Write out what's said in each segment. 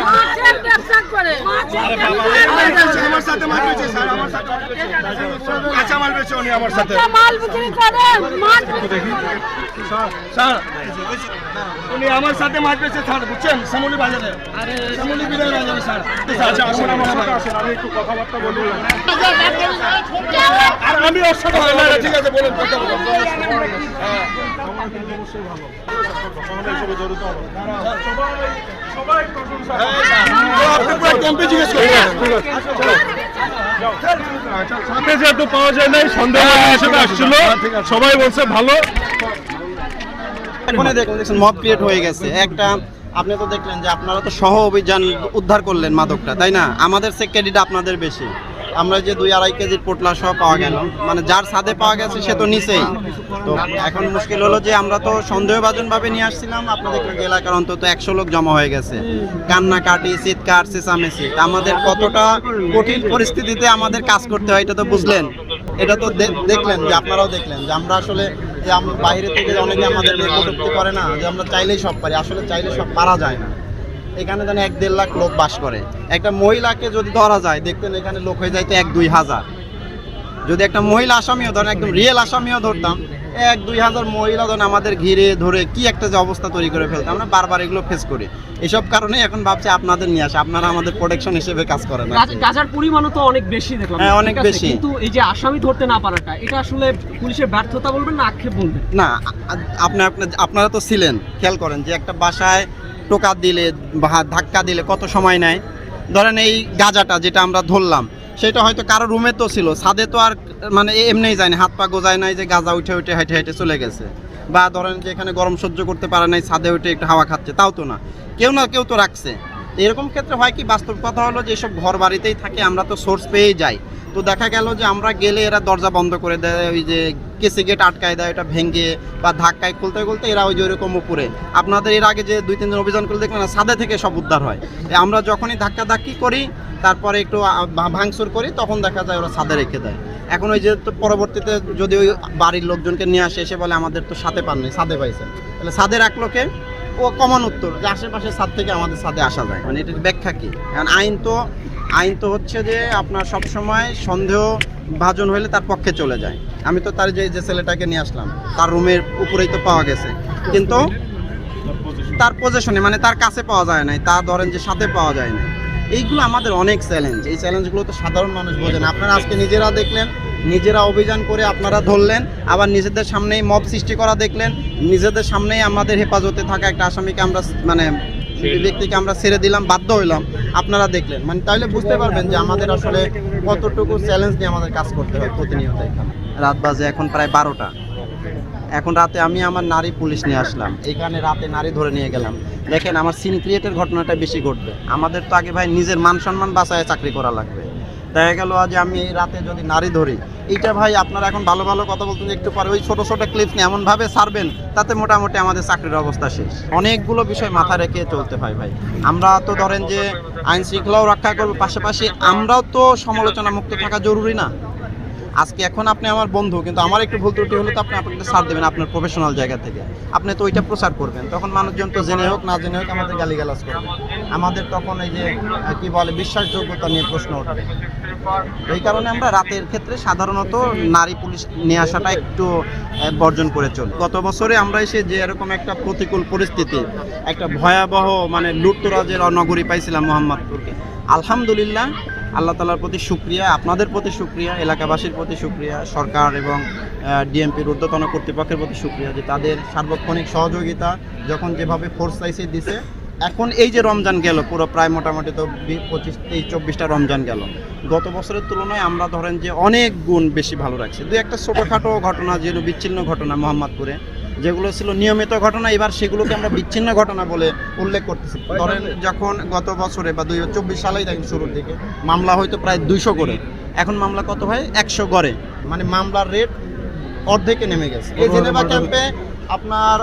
মাছের ব্যবসা করে আমার সাথে মাছ বেচে স্যার, আমার সাথে কাঁচা মাল বেচে উনি আমার সাথে মাল বিক্রি করে মাছ বিক্রি করে। স্যার উনি আমার সাথে মাছ বেচে স্যার, বুঝছেন, শ্যামলী বাজারে, শ্যামলী বিলের বাজারে স্যার। আচ্ছা আসুন আমার সাথে আসেন, আমি একটু কথাবার্তা বলবো। আর আমি ওর সাথে ঠিক আছে বলুন কথা বলুন। হ্যাঁ সাথে যেহেতু পাওয়া যায় নাই, সন্দেহ হিসেবে আসছিল, সবাই বলছে ভালো। এখন দেখুন মব ক্রিয়েট হয়ে গেছে একটা। আপনি তো দেখলেন যে আপনারা তো সহ অভিযান উদ্ধার করলেন মাদকটা, তাই না? আমাদের সেক্রেটারিটা আপনাদের বেশি। আমরা যে 2-2.5 কেজির পোটলা সহ পাওয়া গেল, মানে যার সাথে পাওয়া গেছে সে তো নিচেই। তো এখন মুশকিল হলো যে আমরা তো সন্দেহভাজনভাবে নিয়ে আসছিলাম, আপনাদের এলাকার অন্তত 100 লোক জমা হয়ে গেছে, কান্নাকাটি, চিৎকার, চেঁচামেচি। আমাদের কতটা কঠিন পরিস্থিতিতে আমাদের কাজ করতে হয় এটা তো বুঝলেন, এটা তো দেখলেন, যে আপনারাও দেখলেন যে আমরা আসলে যে আমরা বাইরে থেকে অনেকে আমাদের কটূক্তি করে না যে আমরা চাইলেই সব পারি, আসলে চাইলে সব পারা যায় না। এখানে যেন 1-1.5 লাখ লোক বাস করে। একটা মহিলাকে যদি ধরা যায়, দেখতেন এখানে লোক হয়ে যাইতো 1-2 হাজার। যদি একটা মহিলা আসামিও ধরেন, একদম রিয়েল আসামিও ধরতাম, 1-2 হাজার মহিলা ধরেন আমাদের ঘিরে ধরে কি একটা যে অবস্থা তৈরি করে ফেলতাম। আমরা বারবার এগুলো ফেস করি। এসব কারণে এখন ভাবছি আপনাদের নিয়ে আসে, আপনারা আমাদের প্রোটেকশন হিসেবে কাজ করেন। গাজার পরিমাণও তো অনেক বেশি দেখলাম। হ্যাঁ, অনেক বেশি। কিন্তু এই যে আসামি ধরতে না পারাটা, এটা আসলে পুলিশের ব্যর্থতা বলবেন না আক্ষেপ বলবেন? না, আপনারা তো ছিলেন, খেয়াল করেন যে একটা বাসায় টোকা দিলে বা ধাক্কা দিলে কত সময় নেয়। ধরেন এই গাজাটা যেটা আমরা ধরলাম, সেটা হয়তো কারো রুমে তো ছিল, ছাদে তো আর মানে এমনিই যায় না, হাত পা গোজায় নাই যে গাজা উঠে উঠে হেঁটে হেঁটে চলে গেছে। বা ধরেন যে এখানে গরম সহ্য করতে পারে নাই, ছাদে উঠে একটু হাওয়া খাচ্ছে, তাও তো না, কেউ না কেউ তো রাখছে। এরকম ক্ষেত্রে হয় কি, বাস্তব কথা হলো যে এসব ঘর বাড়িতেই থাকে, আমরা তো সোর্স পেয়েই যাই। তো দেখা গেল যে আমরা গেলে এরা দরজা বন্ধ করে দেয়, ওই যে কেসি গেট আটকায় দেয়, এটা ভেঙে বা ধাক্কায় খুলতে খুলতে এরা ওই যে ওইরকম উপরে। আপনাদের এর আগে যে 2-3 দিন অভিযান করে দেখলেন না, ছাদে থেকে সব উদ্ধার হয়। আমরা যখনই ধাক্কাধাক্কি করি, তারপরে একটু ভাঙচুর করি, তখন দেখা যায় ওরা ছাদে রেখে দেয়। এখন ওই যে তো পরবর্তীতে যদি ওই বাড়ির লোকজনকে নিয়ে আসে, এসে বলে আমাদের তো সাথে পান নাই, ছাদে পাইছেন, তাহলে ছাদে রাখলো কে? ও কমন উত্তর যে আশেপাশে ছাদ থেকে আমাদের ছাদে আসা যায়। মানে এটার ব্যাখ্যা কি? কারণ আইন তো হচ্ছে যে আপনার সবসময় সন্দেহ ভাজন হলে তার পক্ষে চলে যায়। আমি তো তার যে ছেলেটাকে নিয়ে আসলাম, তার রুমের উপরেই তো পাওয়া গেছে, কিন্তু তার পজিশনে মানে তার কাছে পাওয়া যায় নাই, তা ধরেন যে সাথে পাওয়া যায় না। এইগুলো আমাদের অনেক চ্যালেঞ্জ। এই চ্যালেঞ্জগুলো তো সাধারণ মানুষ বোঝেন। আপনারা আজকে নিজেরা দেখলেন, নিজেরা অভিযান করে আপনারা ধরলেন, আবার নিজেদের সামনেই মব সৃষ্টি করা দেখলেন, নিজেদের সামনেই আমাদের হেফাজতে থাকা একটা আসামিকে আমরা মানে ব্যক্তিকে আমরা ছেড়ে দিলাম, বাধ্য হইলাম, আপনারা দেখলেন। মানে তাহলে বুঝতে পারবেন যে আমাদের আসলে কতটুকু চ্যালেঞ্জ নিয়ে আমাদের কাজ করতে হয় প্রতিনিয়ত। এখানে রাত বাজে এখন প্রায় 12টা। এখন রাতে আমি আমার নারী পুলিশ নিয়ে আসলাম, এখানে রাতে নারী ধরে নিয়ে গেলাম। দেখেন আমার সিন ক্রিয়েটের ঘটনাটা বেশি ঘটবে। আমাদের তো আগে ভাই নিজের মান সম্মান বাঁচায় চাকরি করা লাগবে। দেখা গেল আজ আমি এই রাতে যদি নারী ধরি, এইটা ভাই আপনারা এখন ভালো ভালো কথা বলতেন, একটু পরে ওই ছোট ছোট ক্লিপস নিয়ে এমনভাবে ছাড়বেন, তাতে মোটামুটি আমাদের চাকরির অবস্থা শেষ। অনেকগুলো বিষয় মাথায় রেখে চলতে হয় ভাই। আমরা তো ধরেন যে আইন শৃঙ্খলাও রক্ষা করবো, পাশাপাশি আমরাও তো সমালোচনা মুক্ত থাকা জরুরি না? আজকে এখন আপনি আমার বন্ধু, কিন্তু আমার একটু ভুল ত্রুটি হলে তো আপনি আপনাকে ছাড় দেবেন আপনার প্রফেশনাল জায়গা থেকে, আপনি তো ওইটা প্রচার করবেন। তখন মানুষজন তো জেনে হোক না জেনে হোক আমাদের গালিগালাজ করবে, আমাদের তখন এই যে কি বলে বিশ্বাসযোগ্যতা নিয়ে প্রশ্ন উঠবে। এই কারণে আমরা রাতের ক্ষেত্রে সাধারণত নারী পুলিশ নিয়ে আসাটা একটু বর্জন করে চলি। গত বছরে আমরা এসে যে এরকম একটা প্রতিকূল পরিস্থিতি, একটা ভয়াবহ মানে লুটতরাজের নগরী পাইছিলাম মোহাম্মদপুরকে, আলহামদুলিল্লাহ আল্লাহ তাআলার প্রতি শুকরিয়া, আপনাদের প্রতি শুকরিয়া, এলাকাবাসীর প্রতি শুকরিয়া, সরকার এবং ডিএমপির ঊর্ধ্বতন কর্তৃপক্ষের প্রতি শুকরিয়া যে তাদের সার্বক্ষণিক সহযোগিতা যখন যেভাবে ফোর্স চাইছে দিছে। এখন এই যে রমজান গেল, পুরো প্রায় মোটামুটি তো 25-23-24টা রমজান গেল, গত বছরের তুলনায় আমরা ধরেন যে অনেক গুণ বেশি ভালো রাখছি। দুই একটা ছোটোখাটো ঘটনা যেগুলো বিচ্ছিন্ন ঘটনা মোহাম্মদপুরে, যেগুলো ছিল নিয়মিত ঘটনা, এবার সেগুলোকে আমরা বিচ্ছিন্ন ঘটনা বলে উল্লেখ করতেছি। ধরেন যখন গত বছরে বা 2024 সালেই দেখেন শুরুর দিকে মামলা হয়তো প্রায় 200 করে, এখন মামলা কত হয় 100 গড়ে, মানে মামলার রেট অর্ধেকে নেমে গেছে। এই জেনেভা ক্যাম্পে আপনার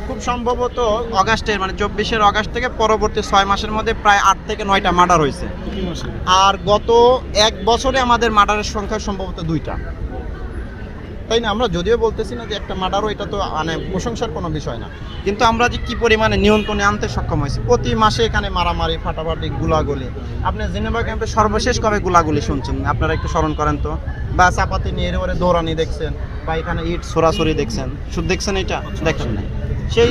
খুব সম্ভবত অগাস্টের মানে 24 অগাস্ট থেকে পরবর্তী 6 মাসের মধ্যে প্রায় 8 থেকে 9টা মার্ডার হয়েছে। আর গত 1 বছরে আমাদের মার্ডারের সংখ্যা সম্ভবত 2টা। তাই না? আমরা যদিও বলতেছি না যে একটা মার্ডারও, এটা তো মানে প্রশংসার কোনো বিষয় না, কিন্তু আমরা যে কি পরিমাণে নিয়ন্ত্রণে আনতে সক্ষম হয়েছি। প্রতি মাসে এখানে মারামারি, ফাটাফাটি, গুলাগুলি। আপনি জেনেভা ক্যাম্পে সর্বশেষ কবে গুলাগুলি শুনছেন আপনারা একটু স্মরণ করেন তো? বা চাপাতি নিয়ে এবারে দৌড়ানি দেখছেন, বা এখানে ইট ছোড়াছড়ি দেখছেন, শুধু দেখছেন, এটা দেখেন নাই সেই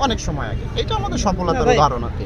অনেক সময় আগে। এটা আমাদের সফলতার উদাহরণ আর কি।